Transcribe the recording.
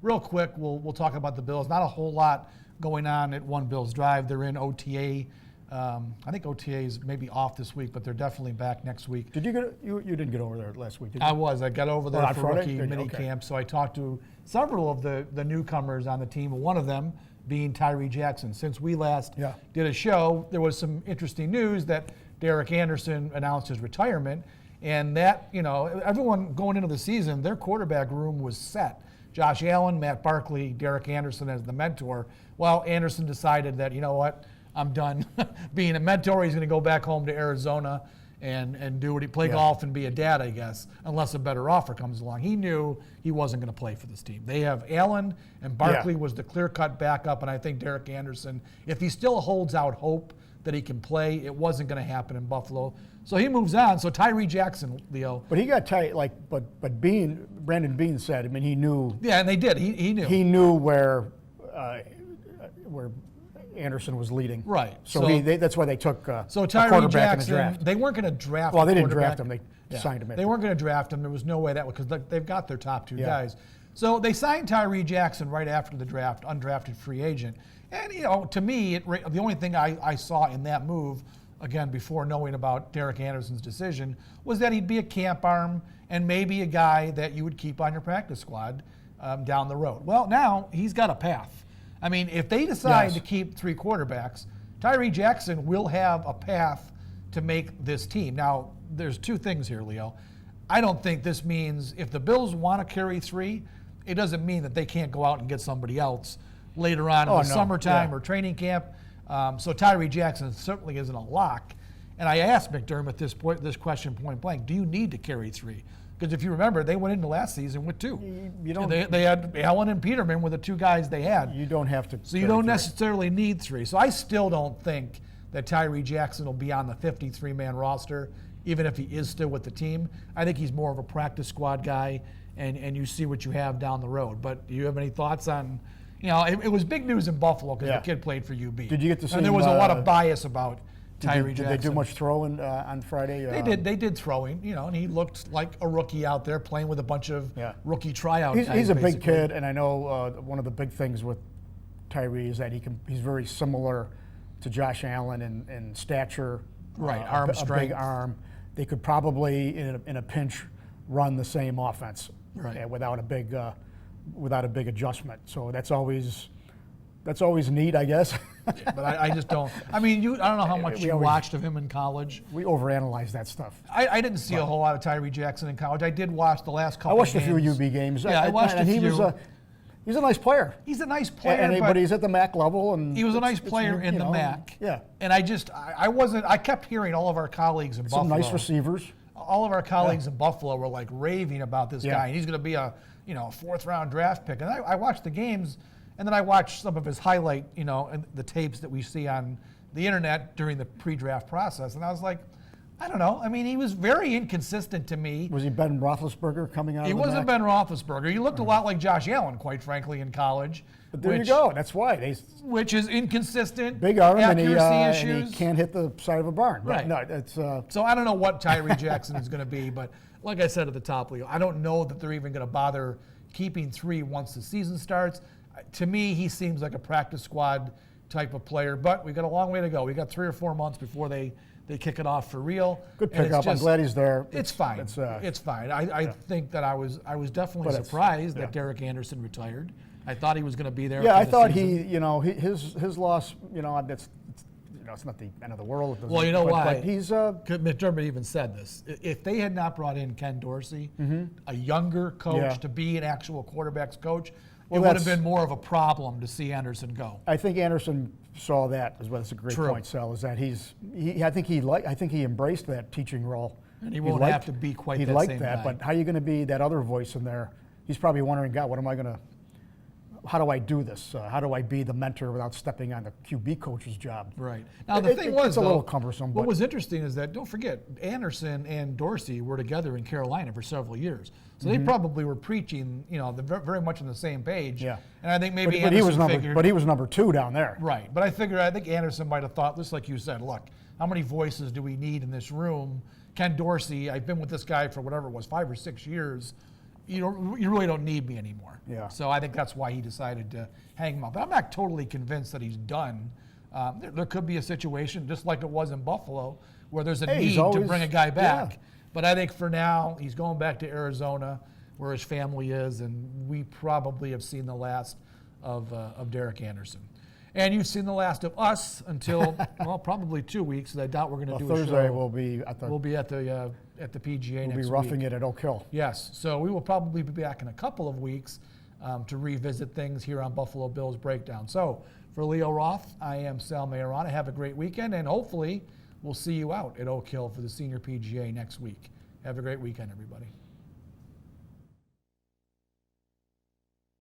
real quick, we'll talk about the Bills. Not a whole lot going on at One Bills Drive. They're in OTA. I think OTA is maybe off this week, but they're definitely back next week. Did you get you didn't get over there last week, did you? I got over there for Friday? rookie mini camp, so I talked to several of the newcomers on the team, one of them being Tyree Jackson. Since we last did a show, there was some interesting news that Derek Anderson announced his retirement, and that, everyone going into the season, their quarterback room was set. Josh Allen, Matt Barkley, Derek Anderson as the mentor. Well, Anderson decided that, you know what, I'm done being a mentor. He's going to go back home to Arizona and do what he play golf and be a dad, I guess, unless a better offer comes along. He knew he wasn't going to play for this team. They have Allen, and Barkley was the clear-cut backup, and I think Derek Anderson, if he still holds out hope that he can play, it wasn't going to happen in Buffalo. So he moves on. So Tyree Jackson, Leo. But he got tight, but Brandon Bean said, I mean, he knew. Yeah, and they did. He knew. He knew where Anderson was leading. Right. So that's why they took so a Tyree quarterback Jackson, in the draft. They weren't going to draft. Well, they didn't draft him. They signed him. They weren't going to draft him. There was no way that would, because they've got their top two guys. So they signed Tyree Jackson right after the draft, undrafted free agent. And to me, the only thing I saw in that move, again, before knowing about Derek Anderson's decision, was that he'd be a camp arm and maybe a guy that you would keep on your practice squad down the road. Well, now he's got a path. I mean, if they decide to keep three quarterbacks, Tyree Jackson will have a path to make this team. Now, there's two things here, Leo. I don't think this means if the Bills want to carry three, it doesn't mean that they can't go out and get somebody else later on in the summertime or training camp. So Tyree Jackson certainly isn't a lock. And I asked McDermott this question point blank, do you need to carry three? Because if you remember, they went into last season with two. They had Allen and Peterman were the two guys they had. You don't have to. So you don't necessarily need three. So I still don't think that Tyree Jackson will be on the 53-man roster, even if he is still with the team. I think he's more of a practice squad guy, and you see what you have down the road. But do you have any thoughts on, it was big news in Buffalo because the kid played for UB. Did you get to see and there was a lot of bias about Tyree Jackson. Did they do much throwing on Friday? They did throwing, and he looked like a rookie out there playing with a bunch of rookie tryout guys. He's a big kid, and I know one of the big things with Tyree is that he's very similar to Josh Allen in stature. Right, arm strength. A big arm. They could probably, in a pinch, run the same offense without a big adjustment. So that's always neat, I guess. But I just don't. I mean, I don't know how much you watched of him in college. We overanalyze that stuff. I didn't see a whole lot of Tyree Jackson in college. I did watch the last couple. I watched games. a few UB games. Yeah, I watched a few. He's a nice player. He's a nice player, but he's at the MAC level, and he was a nice player in the MAC. Yeah. And I wasn't. I kept hearing all of our colleagues in Buffalo. Some nice receivers. All of our colleagues in Buffalo were like raving about this guy, and he's going to be a fourth-round draft pick. And I watched the games. And then I watched some of his highlight, and the tapes that we see on the internet during the pre-draft process. And I was like, I don't know. I mean, he was very inconsistent to me. Was he Ben Roethlisberger coming out of the He wasn't Ben Roethlisberger. He looked a lot like Josh Allen, quite frankly, in college. But there you go. That's why. Which is inconsistent. Big arm, accuracy and issues. he can't hit the side of a barn. Right. No, it's, So I don't know what Tyree Jackson is going to be. But like I said at the top, Leo, I don't know that they're even going to bother keeping three once the season starts. To me, he seems like a practice squad type of player, but we've got a long way to go. We got 3 or 4 months before they kick it off for real. Good pickup. I'm glad he's there. It's fine. It's fine. I think that I was definitely surprised that Derek Anderson retired. I thought he was going to be there. Yeah, I thought his loss. It's not the end of the world. Well, you know why? But he's McDermott even said this. If they had not brought in Ken Dorsey, a younger coach, to be an actual quarterback's coach, it would have been more of a problem to see Anderson go. I think Anderson saw that as well. That's a great point, Sal. Is that I think he embraced that teaching role. And he won't have to be quite that same guy. He liked that, but how are you going to be that other voice in there? He's probably wondering, God, how do I do this? How do I be the mentor without stepping on the QB coach's job? Right. Now, the thing was, it's a little cumbersome. What was interesting is that, don't forget, Anderson and Dorsey were together in Carolina for several years. So they probably were preaching, very much on the same page. Yeah. And I think maybe but Anderson he was number 2 down there. Right. But I think Anderson might have thought, just like you said, look, how many voices do we need in this room? Ken Dorsey, I've been with this guy for whatever it was, 5 or 6 years. you really don't need me anymore. Yeah. So I think that's why he decided to hang him up. But I'm not totally convinced that he's done. There could be a situation, just like it was in Buffalo, where there's a need to bring a guy back. Yeah. But I think for now, he's going back to Arizona, where his family is, and we probably have seen the last of Derek Anderson. And you've seen the last of us until, well, probably 2 weeks. I doubt we're going to do a show. Thursday we'll be at the PGA next week. we'll be roughing it at Oak Hill. Yes, so we will probably be back in a couple of weeks to revisit things here on Buffalo Bills Breakdown. So for Leo Roth, I am Sal Majorana. Have a great weekend, and hopefully we'll see you out at Oak Hill for the Senior PGA next week. Have a great weekend, everybody.